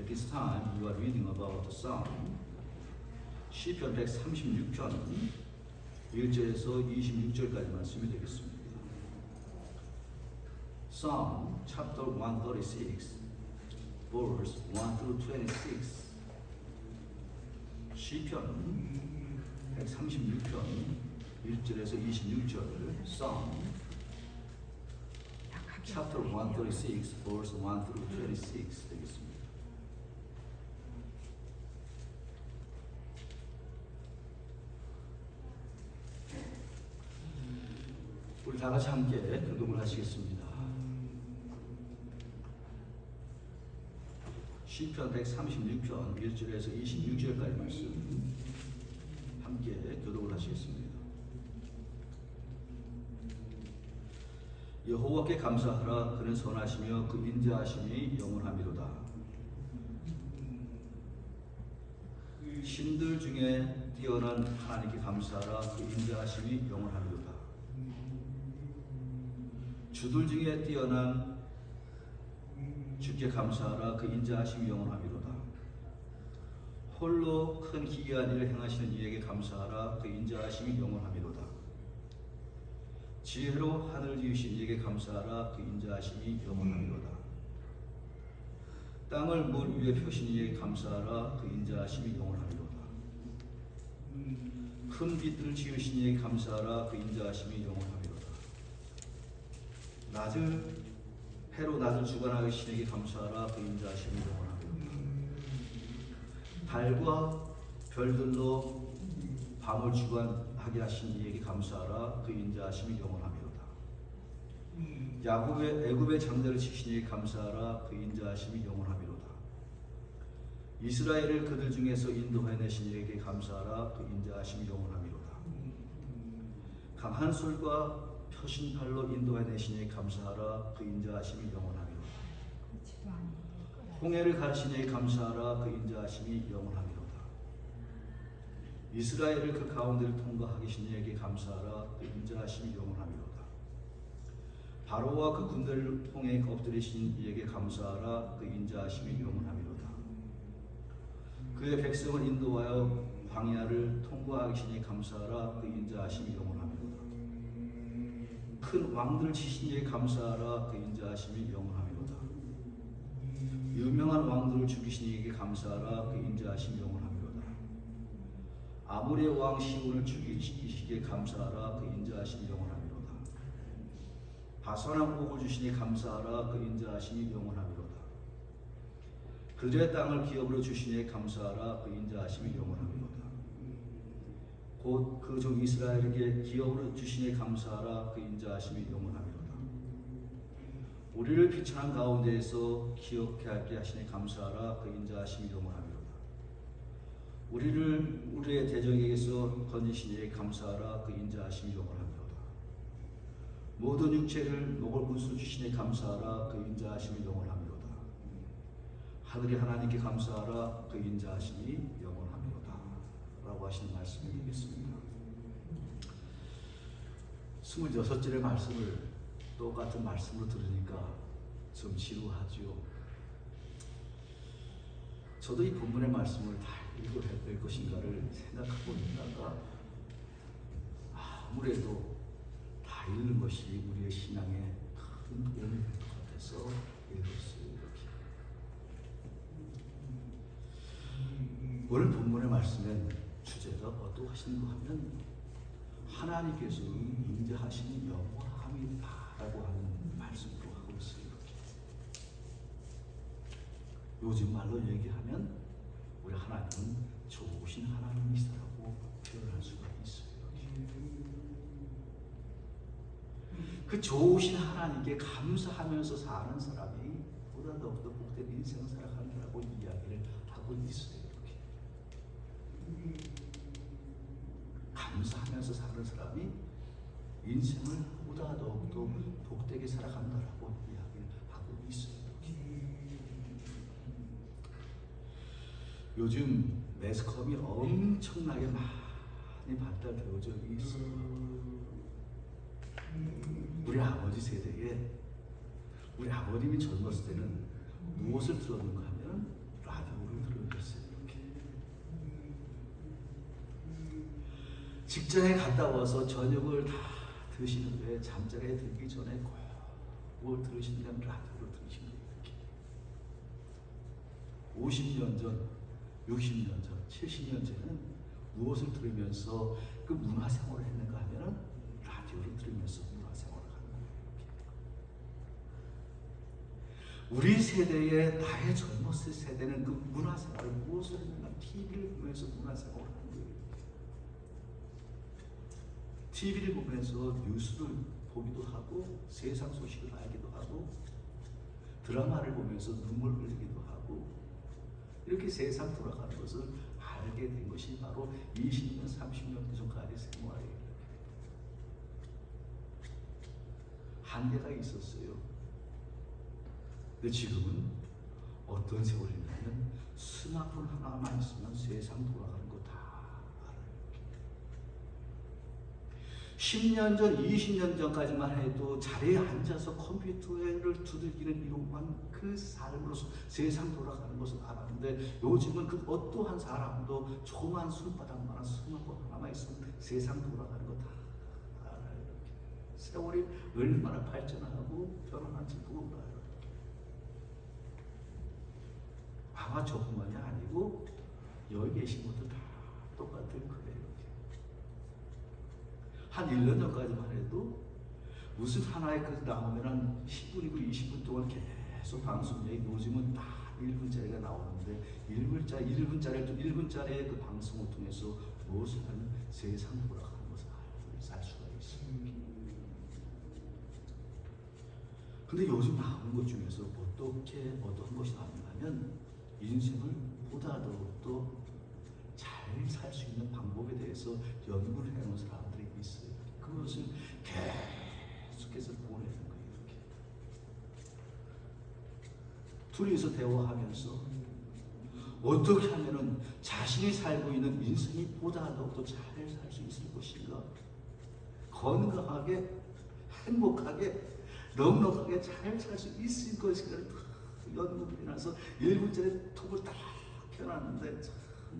this time you are reading about the Psalm. 시편 136편 1절에서 26절까지 말씀이 되겠습니다. Psalm chapter 136 verse 1 through 26. 시편 136편 1절에서 26절 Psalm chapter 136 verse 1 through 26 되겠습니다. 우리 다 같이 함께 교독을 하시겠습니다. 시편 136편 1절에서 26절까지 말씀 함께 교독을 하시겠습니다. 여호와께 감사하라. 그는 선하시며 그 인자하심이 영원하미로다. 신들 중에 뛰어난 하나님께 감사하라. 그 인자하심이 영원하미로다. 주들 중에 뛰어난 주께 감사하라. 그 인자하심이 영원하미로다. 홀로 큰 기이한 일을 행하시는 이에게 감사하라. 그 인자하심이 영원하미로다. 지혜로 하늘 지으신 이에게 감사하라. 그 인자하심이 영원하미로다. 땅을 물 위에 펴신 이에게 감사하라. 그 인자하심이 영원하미로다. 큰 빛들을 지으신 이에게 감사하라. 그 인자하심이 영원하미로다. 해로 낮을 주관하신 이에게 감사하라. 그 인자하심이 영원하미로다. 달과 별들로 밤을 주관하게 하신 이에게 감사하라. 그 인자하심이 영원하미로다. 애굽의 장대를 치신 이에게 감사하라. 그 인자하심이 영원하미로다. 이스라엘을 그들 중에서 인도해내신 이에게 감사하라. 그 인자하심이 영원하미로다. 강한 술과 펴신 팔로 인도해내신 이에게 감사하라. 그 인자하심이 영원하미로다. 홍해를 가르신 이에게 감사하라. 그 인자하심이 영원하미로다. 이스라엘을 그 가운데를 통과하게 하신 이에게 감사하라. 그 인자하심이 영원하미로다. 바로와 그 군대를 통해 엎드리신 이에게 감사하라. 그 인자하심이 영원하미로다. 그의 백성을 인도하여 광야를 통과하게 하신 이에게 감사하라. 그 인자하심이 영원하미로다. 큰 왕들을 치신 이에게 감사하라. 그 인자하심이 영원하미로다. 유명한 왕들을 죽이신 이에게 감사하라. 그 인자하심이 영원하미로다. 아모리의 왕 시온을 죽이시기에 감사하라. 그 인자하심이 영원하미로다. 바산한 옥을 주시니 감사하라. 그 인자하심이 영원하미로다. 그들의 땅을 기업으로 주시니 감사하라. 그 인자하심이 영원하미로다. 곧 그 종 이스라엘에게 기업으로 주시니 감사하라. 그 인자하심이 영원하미로다. 우리를 비천한 가운데에서 기억케 하게 하시니 감사하라. 그 인자하심이 영원하미로다. 우리의 대적에게서 건지신 이에게 감사하라. 그 인자하심이 영원하미로다. 모든 육체를 목을 문수 주시니 감사하라. 그 인자하심이 영원하미로다. 하늘의 하나님께 감사하라. 그 인자하심이 영원하미로다. 라고 하시는 말씀을 읽겠습니다. 26절의 말씀을 똑같은 말씀으로 들으니까 좀 지루하죠. 저도 이 본문의 말씀을 다 읽어야 될 것인가를 생각하고 있다가 아무래도 다 읽는 것이 우리의 신앙에 큰 도움이 될 것 같아서 읽었어요. 이렇게. 오늘 본문의 말씀엔 주제가 어떠하신가 하면 하나님께서 인자하심이 영원함이다라고 하는 말씀으로 하고 있어요. 이렇게. 요즘 말로 얘기하면 우리 하나님은 좋으신 하나님이시라고 표현할 수가 있어요. 그 좋으신 하나님께 감사하면서 사는 사람이 보다 더욱더 복된 인생을 살아간다고 이야기를 하고 있어요. 이렇게. 감사하면서 사는 사람이 인생을 보다 더욱더 복되게 살아간다라고 이야기를 하고 있어요. 요즘 매스컴이 엄청나게 많이 발달되어져 있어요. 우리 아버지 세대에 우리 아버님이 젊었을 때는 무엇을 들었는가 하면 직장에 갔다 와서 저녁을 다 드시는 후에 잠자리에 들기 전에 꼭 뭘 들으신다면 라디오를 들으시면 돼요. 50년 전, 60년 전, 70년 전에는 무엇을 들으면서 그 문화생활을 했는가 하면 라디오를 들으면서 문화생활을 하는 거예요. 우리 세대의 나의 젊었을 세대는 그 문화생활을 무엇을 했는가 TV를 보면서 문화생활을 하는 거예요. TV를 보면서 뉴스를 보기도 하고 세상 소식을 알기도 하고 드라마를 보면서 눈물 흘리기도 하고 이렇게 세상 돌아가는 것을 알게 된 것이 바로 20년, 30년 전까지 생활이에요. 한계가 있었어요. 근데 지금은 어떤 세월이냐면 스마트폰 하나만 있으면 세상 돌아가는 거 다 알아요. 10년 전, 20년 전까지만 해도 자리에 앉아서 컴퓨터를 두들기는 이것만 그 삶으로서 세상 돌아가는 것을 알았는데 요즘은 그 어떠한 사람도 조그만 손바닥만한 스마트폰 하나만 있으면 세상 돌아가는 거 다 알아요. 세월이 얼마나 발전하고 변화한지 몰라요. 아마 저뿐만이 아니고 여기 계신 분들 다 똑같을 거예요. 한 1년 전까지만 해도 무슨 하나의 그 나오면 한 10분이고 20분 동안 계속 방송이 요즘은 딱 1분짜리가 나오는데 1분짜리의 그 방송을 통해서 무엇을 하면 세상 돌아가는 것을 알 수가 있어요. 근데 요즘 나오는 것 중에서 어떻게 어떤 것이 나오냐면 인생을 보다 더 잘 살 수 있는 방법에 대해서 연구를 해놓은 사람들이 있어요. 그것을 계속해서 보내는 거예요. 이렇게. 둘이서 대화하면서 어떻게 하면은 자신이 살고 있는 인생이 보다 더 잘 살 수 있을 것인가? 건강하게, 행복하게, 넉넉하게 잘 살 수 있을 것인가를 연구를 해놔서 1분짜리 톡을 딱 펴놨는데 참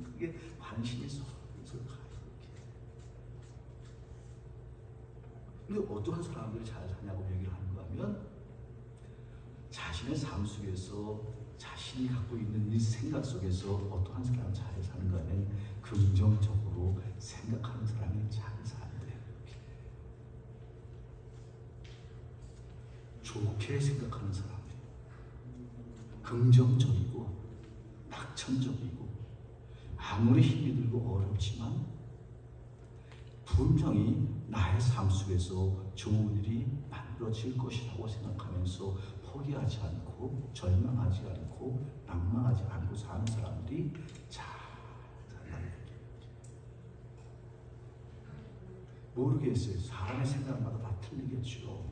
그게 관심이 솔솔 가요. 근데 어떠한 사람들이 잘 사냐고 얘기를 하는가 하면 자신의 삶 속에서 자신이 갖고 있는 이 생각 속에서 어떠한 사람이 잘 사는가 하면 긍정적으로 생각하는 사람이 잘 산대요. 좋게 생각하는 사람, 긍정적이고 낙천적이고 아무리 힘이 들고 어렵지만 분명히 나의 삶 속에서 좋은 일이 만들어질 것이라고 생각하면서 포기하지 않고 절망하지 않고 낭망하지 않고 사는 사람들이 잘 산다는 얘기예요. 모르겠어요. 사람의 생각마다 다 틀리겠죠.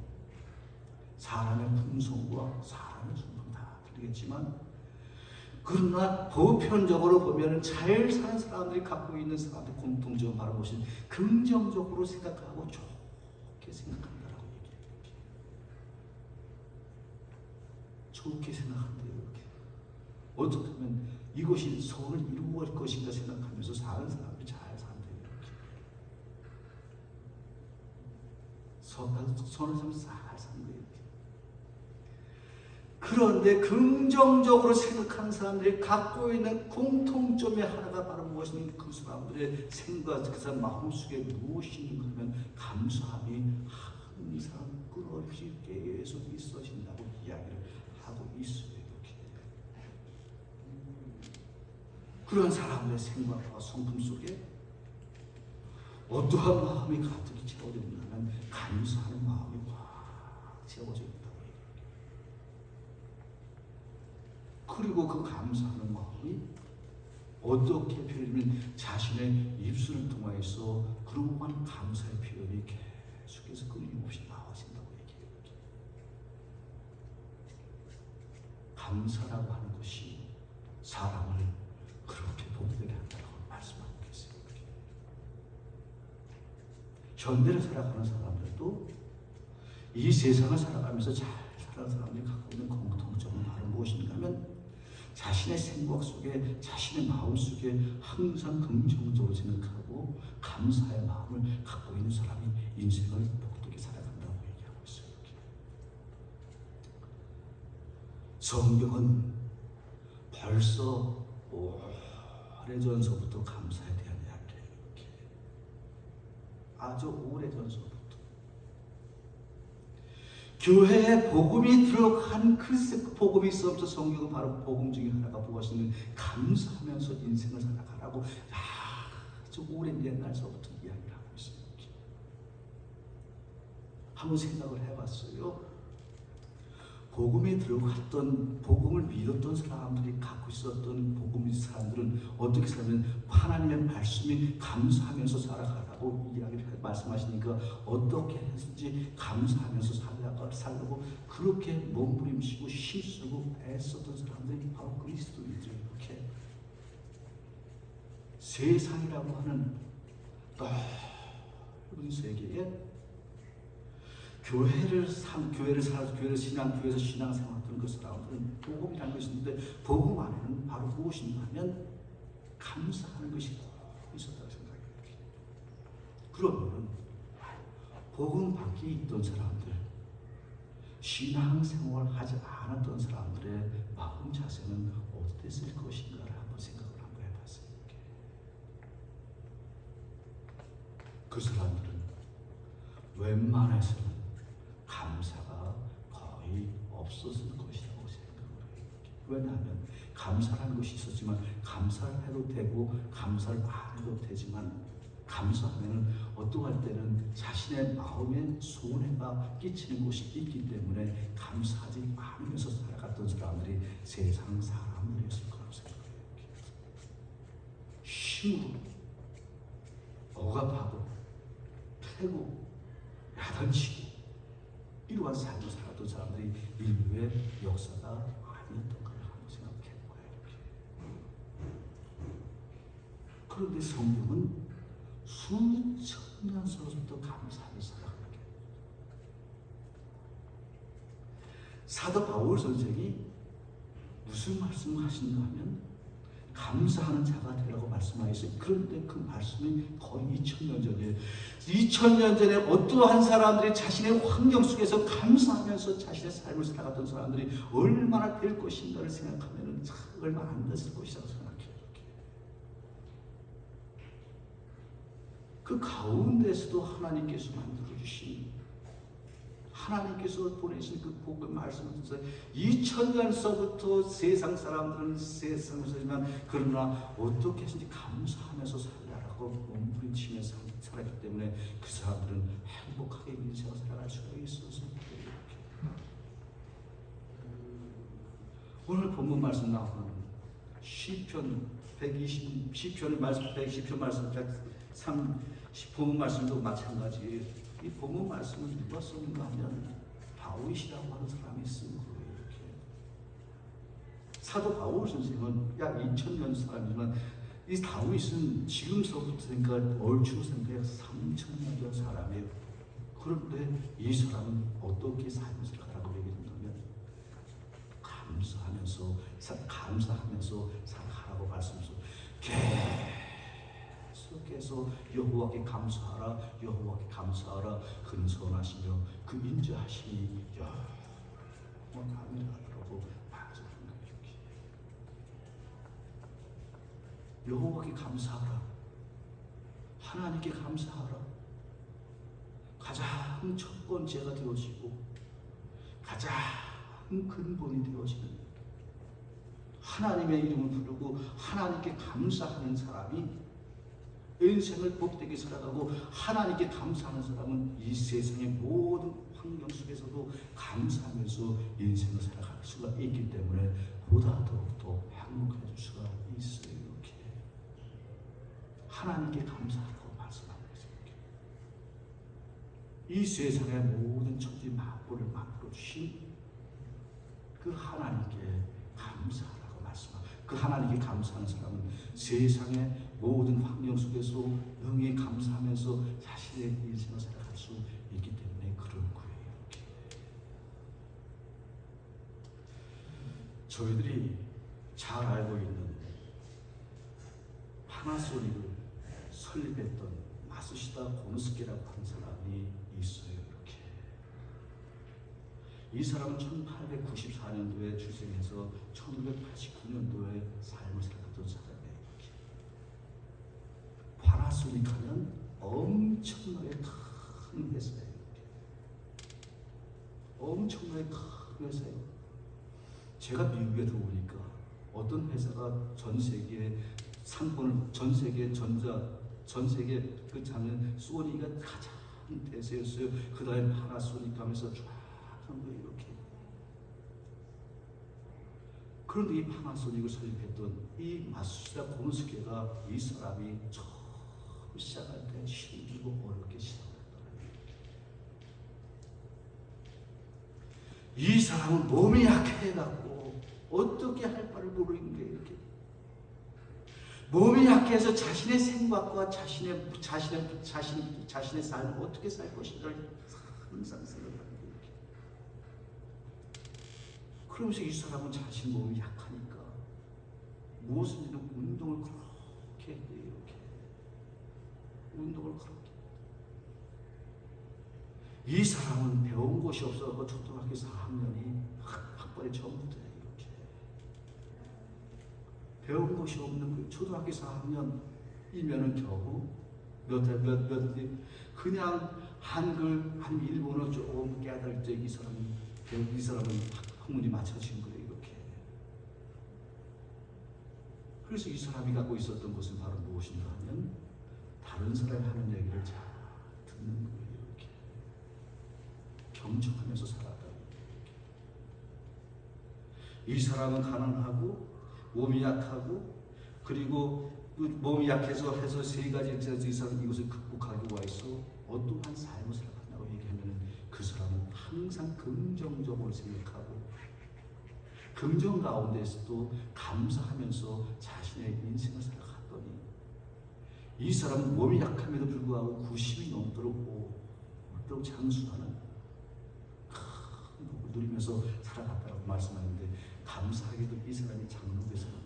사람의 품성과 사람의 성품 다 틀리겠지만 그러나 보편적으로 보면 잘 사는 사람들이 갖고 있는 사람들 공통점 바로 무엇이 긍정적으로 생각하고 좋게 생각한다라고 얘기해요. 좋게 생각한대요. 이렇게. 어떻게 하면 이것이 소원을 이루어갈 것인가 생각하면서 사는 사람들이 잘 산대요. 이렇게. 선한 사람 잘 사는 거예요. 그런데 긍정적으로 생각하는 사람들이 갖고 있는 공통점의 하나가 바로 무엇이냐면 그 사람들의 생각, 그 사람 마음속에 무엇이 있는가 하면 감사함이 항상 끊임없이 계속 있어진다고 이야기를 하고 있어요. 이렇게. 그런 사람들의 생각과 성품 속에 어떠한 마음이 가득히 채워져 있냐면 감사하는 마음이 확 채워져 있다. 그리고 그 감사하는 마음이 어떻게 표현하면 자신의 입술을 통해서 그러한 감사의 표현이 계속해서 끊임없이 나와진다고 얘기해요. 감사라고 하는 것이 사람을 그렇게 복되게 한다고 말씀하고 계세요. 현대를 살아가는 사람들도 이 세상을 살아가면서 잘 사는 사람들이 갖고 있는 공통점은 바로 무엇인가 하면 자신의 생각 속에, 자신의 마음 속에 항상 긍정적으로 생각하고 감사의 마음을 갖고 있는 사람이 인생을 복되게 살아간다고 얘기하고 있어요. 성경은 벌써 오래전서부터 감사에 대한 이야기를 이렇게 아주 오래전서부터 교회에 복음이 들어간 그 복음이 있어서 성경은 바로 복음 중에 하나가 무엇이냐면 감사하면서 인생을 살아가라고 아주 오랜 옛날서부터 이야기를 하고 있습니다. 한번 생각을 해봤어요. 복음에 들어갔던, 복음을 믿었던 사람들이 갖고 있었던 복음의 사람들은 어떻게 살면 하나님의 말씀이 감사하면서 살아가라고 이야기를 말씀하시니까 어떻게 했는지 감사하면서 살려고 그렇게 몸부림치고 힘쓰고 애썼던 사람들이 바로 그리스도인들이에요. 이렇게 세상이라고 하는 넓은 세계에 교회에서 신앙생활하던 그 사람들은 복음이라는 것이 있는데 복음 안에는 바로 무엇인가 하면 감사하는 것이 꼭 있었다고 생각해요. 그러면 복음 밖에 있던 사람들, 신앙생활을 하지 않았던 사람들의 마음 자세는 어땠을 것인가를 한번 생각을 한번 해봤어요. 그 사람들은 웬만해서는 감사가 거의 없었을 것이라고 생각을 해요. 왜냐하면 감사라는 것이 있었지만 감사를 해도 되고 감사를 안 해도 되지만 감사하면 어떠할 때는 자신의 마음에 손해가 끼치는 것이 있기 때문에 감사하지 않으면서 살아갔던 사람들이 세상 사람들이었을 거라고 생각해요. 힘으로 억압하고 패고 야단치고 이러한 삶을 살았던 사람들이 인류의 역사가 아니었던 걸 한번 생각해 봐요. 그런데 성경은 수천 년 전부터 감사를 살아가게. 사도 바울 선생이 무슨 말씀을 하신가 하면 감사하는 자가 되라고 말씀하셨어요. 그런데 그 말씀이 거의 2000년 전이에요. 2000년 전에 어떠한 사람들이 자신의 환경 속에서 감사하면서 자신의 삶을 살아갔던 사람들이 얼마나 될 것인가를 생각하면 얼마 안 됐을 것이라고 생각해요. 그 가운데서도 하나님께서 만들어주신, 하나님께서 보내신 그 복의 말씀을 통해서 2000년서부터 세상 사람들은 세상을 살지만 그러나 어떻게 했는지 감사하면서 살라라고 몸부림치면서 살았기 때문에 그 사람들은 행복하게 인생을 살아갈 수가 있어서 오늘 본문 말씀 나오는 시편 120, 말씀 110편 말씀 103 본문 말씀도 마찬가지예요. 이 본문 말씀을 누가 썼는가 하면 다윗이라고 하는 사람이 쓴 거예요. 이렇게. 사도 바울 선생은 약 2000년 사람이지만 이 다윗은 지금서부터 그러니까 얼추 생각해 3000년 전 사람이에요. 그런데 이 사람은 어떻게 삶을 살아가라고 얘기했냐면 감사하면서 살아가라고 말씀하셔서 계속해서 여호와께 감사하라, 여호와께 감사하라. 그는 선하시며 그 인자하심이 영원하니라라고 말씀하는 거예요. 여호와께 감사하라, 하나님께 감사하라. 가장 첫 번째가 되어지고 가장 근본이 되어지는 하나님의 이름을 부르고 하나님께 감사하는 사람이 인생을 복되게 살아가고 하나님께 감사하는 사람은 이 세상의 모든 환경 속에서도 감사하면서 인생을 살아갈 수가 있기 때문에 보다 더욱더 행복해질 수가 있어요. 이렇게 하나님께 감사하고 말씀하고 있습니다. 이 세상의 모든 천지 만물을 만들어 주신 그 하나님께 감사하라고 말씀하고 그 하나님께 감사하는 사람은 세상의 모든 환경 속에서 능히 감사하면서 자신의 인생을 살아갈 수 있기 때문에 그런 거예요. 저희들이 잘 알고 있는 파나소닉을 설립했던 마수시다 고노스케라고 하는 사람이 있어요. 이렇게. 이 사람은 1894년도에 출생해서 1989년도에 삶을 살았던 사람이에요. 이렇게. 파나소닉 하면 엄청나게 큰 회사예요. 이렇게. 엄청나게 큰 회사예요. 제가 미국에 들어오니까 어떤 회사가 전 세계에 상권을 전 세계 그 장은 소니가 가장 대세였어요. 그 다음에 파나소닉 하면서 쫙 한 거예요. 이렇게. 그런데 이 파나소닉을 설립했던 이 마수시다 고노스케가 이 사람이 처음 시작할 때 힘들고 어렵게 시작했더라고요. 이 사람은 몸이 약해갖고 어떻게 할 바를 모르는 거예요. 이렇게. 몸이 약해서 자신의 생각과 자신의 삶을 어떻게 살 것인가를 항상 생각하는 거예요. 그러면서 이 사람은 자신 몸이 약하니까 무엇이든 운동을 그렇게 했대요. 이렇게. 운동을 그렇게. 이 사람은 배운 것이 없어서 초등학교 4학년이 학벌에 처음부터 이렇게. 배운 것이 없는 그 초등학교 4학년이면은 겨우 그냥 한글, 일본어 조금 깨달을 때 이 사람은 학문이 맞춰진 거예요. 이렇게. 그래서 이 사람이 갖고 있었던 것은 바로 무엇인가 하면 다른 사람이 하는 얘기를 잘 듣는 거예요. 이렇게. 경청하면서 살았다. 이 사람은 가난하고 몸이 약하고 그리고 몸이 약해서 해서 세 가지 이 사람은 이것을 극복하기 위해서 어떠한 삶을 살아간다고 얘기하면 그 사람은 항상 긍정적으로 생각하고 긍정 가운데서도 감사하면서 자신의 인생을 살아갔더니 이 사람은 몸이 약함에도 불구하고 90이 넘도록 장수하는 큰 복을 누리면서 살아갔다고 말씀하는데 감사하게도 이 사람이 장로교 사람이에요.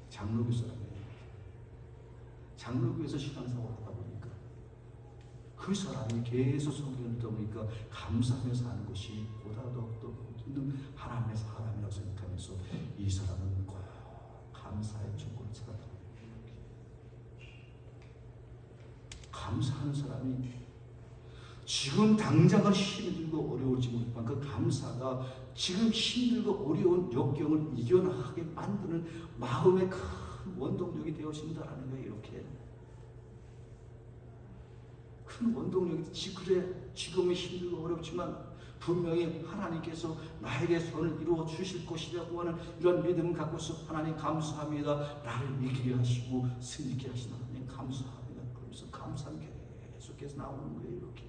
장로교 사람이에요. 장로교에서 신앙생활을 하다 보니까 그 사람이 계속 성경을 듣다 보니까 감사하면서 하는 것이 보다 더 있는 하나님의 사람이라고 생각하면서 이 사람은 꼭 감사의 조건을 찾았다. 감사하는 사람이 지금 당장은 힘들고 어려울지 모르지만 그 감사가 지금 힘들고 어려운 역경을 이겨나가게 만드는 마음의 큰 원동력이 되어진다는 거예요. 이렇게 큰 원동력이 그래 지금은 힘들고 어렵지만 분명히 하나님께서 나에게 손을 이루어 주실 것이라고 하는 이런 믿음을 갖고서 하나님 감사합니다. 나를 이기게 하시고 승리케 하시는 하나님 감사합니다. 그러면서 감사는 계속해서 나오는 거예요. 이렇게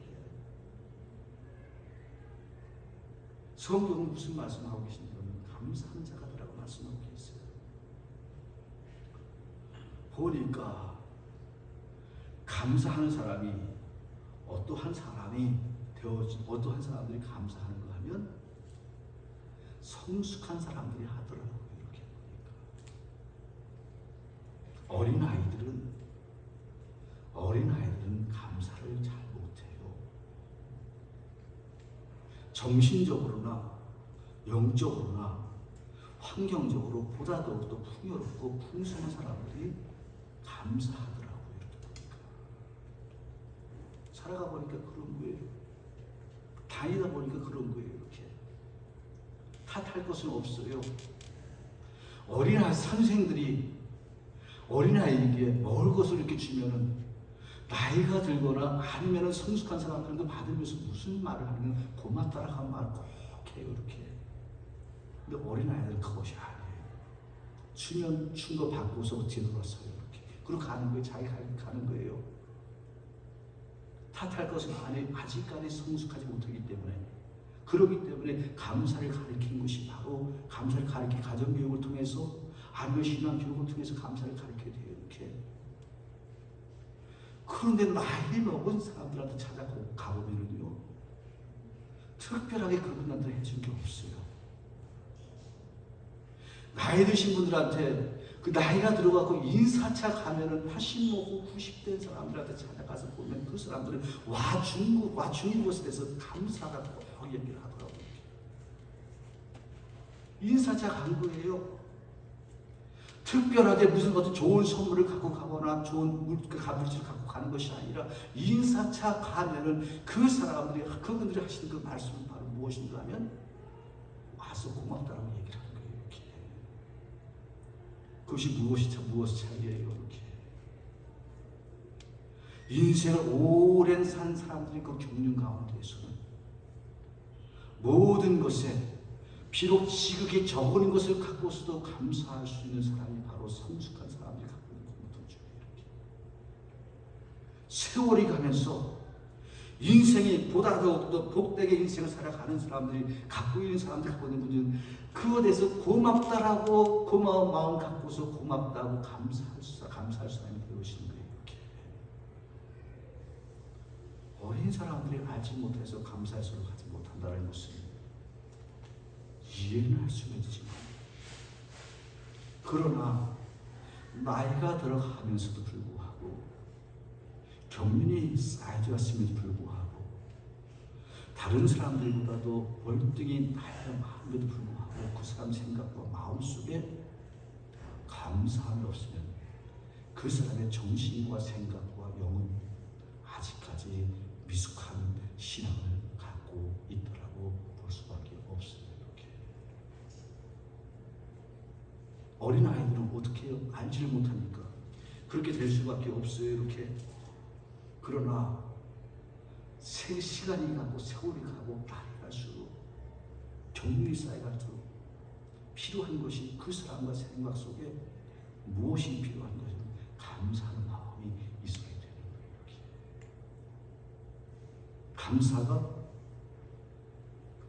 성경은 무슨 말씀하고 계신가요? 감사하는 자가라고 말씀하고 계세요. 보니까 감사하는 사람이 어떠한 사람들이 감사하는가 하면 성숙한 사람들이 하더라고요. 이렇게 보니까 어린아이들은 감사를 잘 못해요. 정신적으로나 영적으로나 환경적으로 보다 더욱더 풍요롭고 풍성한 사람들이 감사하더라고요. 이렇게 보니까 살아가 보니까 그런 거예요. 다니다 보니까 그런 거예요. 이렇게 탓할 것은 없어요. 어린아이 선생들이 어린아이에게 먹을 것을 이렇게 주면은 나이가 들거나 아니면은 성숙한 사람들도 받으면서 무슨 말을 하면 고맙다라고 하는 말을 꼭 해요. 이렇게. 근데 어린아이들은 그것이 아니에요. 주면 준 거 받고서 뒤돌아서요. 이렇게. 그리고 가는 거예요. 자기 가는 거예요. 탓할 것은 아직까지 성숙하지 못하기 때문에 그렇기 때문에 감사를 가르치는 것이 바로 감사를 가르치는 가정교육을 통해서 아니면 신앙교육을 통해서 감사를 가르쳐야 돼요. 이렇게. 그런데 나이 먹은 사람들한테 가보면요 특별하게 그분한테 해준 게 없어요. 나이 드신 분들한테 그 나이가 들어가고 인사차 가면은 80 먹고 90대 사람들한테 찾아가서 보면 그 사람들은 와 죽는 것에 대해서 감사가 꼭 얘기를 하더라고요. 인사차 간 거예요. 특별하게 무슨 어떤 좋은 선물을 갖고 가거나 좋은 가물치를 갖고 가는 것이 아니라 인사차 가면은 그 사람들이 그분들이 하시는 그 말씀은 바로 무엇인가 하면 와서 고맙다라고 얘기를 하는 거예요. 이렇게. 그것이 무엇이 차이예요. 이렇게. 인생을 오랜 산 사람들이 그 겪는 가운데에서는 모든 것에 비록 지극히 적은 것을 갖고서도 감사할 수 있는 사람이 바로 성숙한 사람들이 갖고 있는 공통점이에요. 세월이 가면서 인생이 보다 더 복되게 인생을 살아가는 사람들이 갖고 있는 사람들이 갖고 있는 분은 그것에 대해서 고맙다라고 고마운 마음 갖고서 고맙다고 감사할 사람이 되어지는 거예요. 이렇게. 어린 사람들이 알지 못해서 감사의 소리를 하지 못한다는 것은 이해는 할 수가 있지만 그러나 나이가 들어가면서도 불구하고 경륜이 쌓여졌음에도 불구하고 다른 사람들보다도 월등히 나이가 많음에도 불구하고 그 사람 생각과 마음속에 감사함이 없으면 그 사람의 정신과 생각과 영은 아직까지 미숙한 신앙을 갖고 있더라고 볼 수밖에 없어요. 어린아이들은 어떻게 해요? 알지를 못하니까 그렇게 될 수밖에 없어요. 이렇게. 그러나 시간이 가고 세월이 가고 나이 갈수록 경륜이 쌓여갈수록 필요한 것이 그 사람과 생각 속에 무엇이 필요한 것은 감사하는 마음이 있어야 되는 거예요. 이렇게. 감사가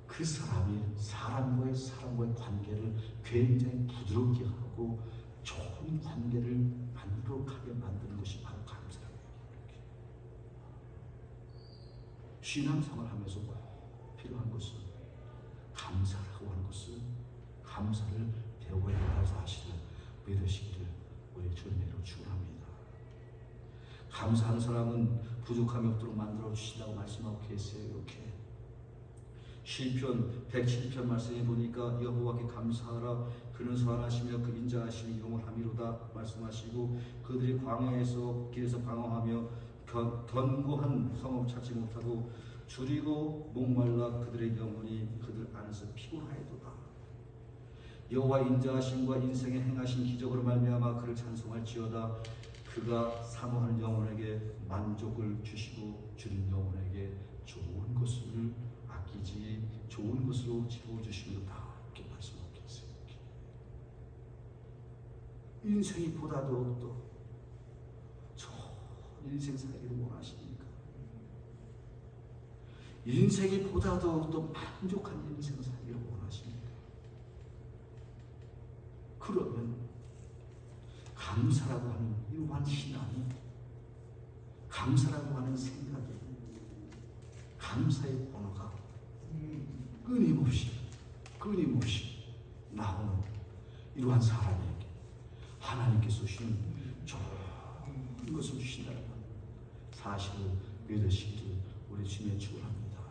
그 사람과의 관계를 굉장히 부드럽게 하고 좋은 관계를 만족하게 만드는 것이 바로 감사라고 얘기해요. 신앙생활 하면서 꼭 필요한 것은 감사라고 하는 것은 감사를 배워야 한다는 사실을 믿으시기를 우리 주님으로 축원합니다. 감사하는 사람은 부족함이 없도록 만들어 주신다고 말씀하고 계세요. 이렇게. 시편 107편 말씀에 보니까 여호와께 감사하라 그는 선하시며 그 인자하심이 영원하미로다 말씀하시고 그들이 광야에서 길에서 방황하며 견고한 성읍 찾지 못하고 줄이고 목말라 그들의 영혼이 그들 안에서 피곤하여도다. 여호와 인자하심과 인생에 행하신 기적으로 말미암아 그를 찬송할지어다. 그가 사모하는 영혼에게 만족을 주시고 줄인 영혼에게 좋은 것을 아끼지 좋은 것으로 채워주시는다. 이렇게 말씀하고 계세요. 인생이 보다도 또 좋은 인생 살기를 원하십니까? 인생이 보다도 또 만족한 인생 살기를 원하십니까? 그러면 감사라고 하는 이러한 신앙이 감사라고 하는 생각이 감사의 번호가 끊임없이 나오는 이러한 사람에게 하나님께서 주시는 좋은 것을 주신다는 사실을 믿으시기를 우리 주님의 축원합니다.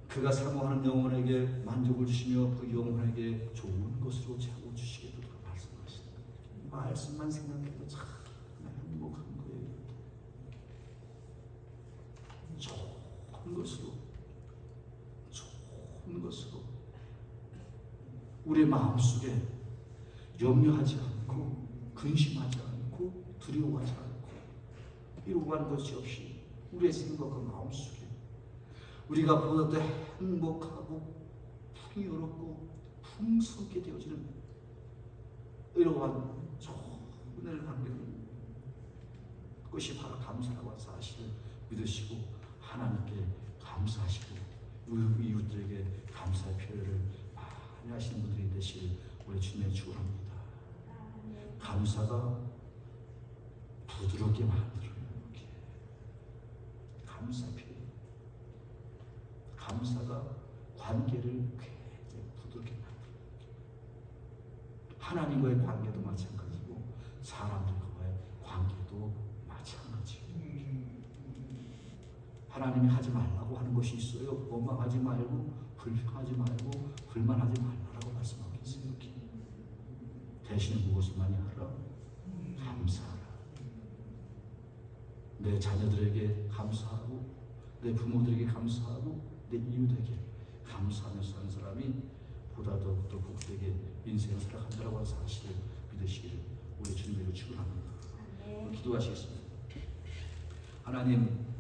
그가 사모하는 영혼에게 만족을 주시며 그 영혼에게 좋은 것으로 채워 주시기를 말씀하십니다. 말씀만 생각해도 참 행복한 거예요. 좋은 것으로 우리의 마음속에 염려하지 않고 근심하지 않고 두려워하지 않고 이러한 것이 없이 우리의 생각과 마음속에 우리가 보다 더 행복하고 풍요롭고 풍성하게 되어지는 이러한 좋은 은혜를 받는 것이 바로 감사라고 하는 사실을 믿으시고 하나님께 감사하시고 우리 이웃들에게 감사의 표현을 많이 하시는 분들이 되시길 우리 주님의 축원합니다. 감사가 부드럽게 만들어요. 이렇게. 감사의 표현. 감사가 관계를 굉장히 부드럽게 만들어요. 하나님과의 관계도 마찬가지고 사람들과의 관계도 마찬가지예요. 하나님이 하지 말라고 하는 것이 있어요. 원망하지 말고 불평하지 말고 불만하지 말라고 말씀하고 있어요. 대신에 무엇을 많이 하라? 감사하라. 내 자녀들에게 감사하고 내 부모들에게 감사하고 내 이웃에게 감사하면서 사는 사람이 보다 더욱더 복되게 인생을 살아간다고 하는 사실을 믿으시기를 우리 주님으로 축원합니다. 기도하시겠습니다. 하나님,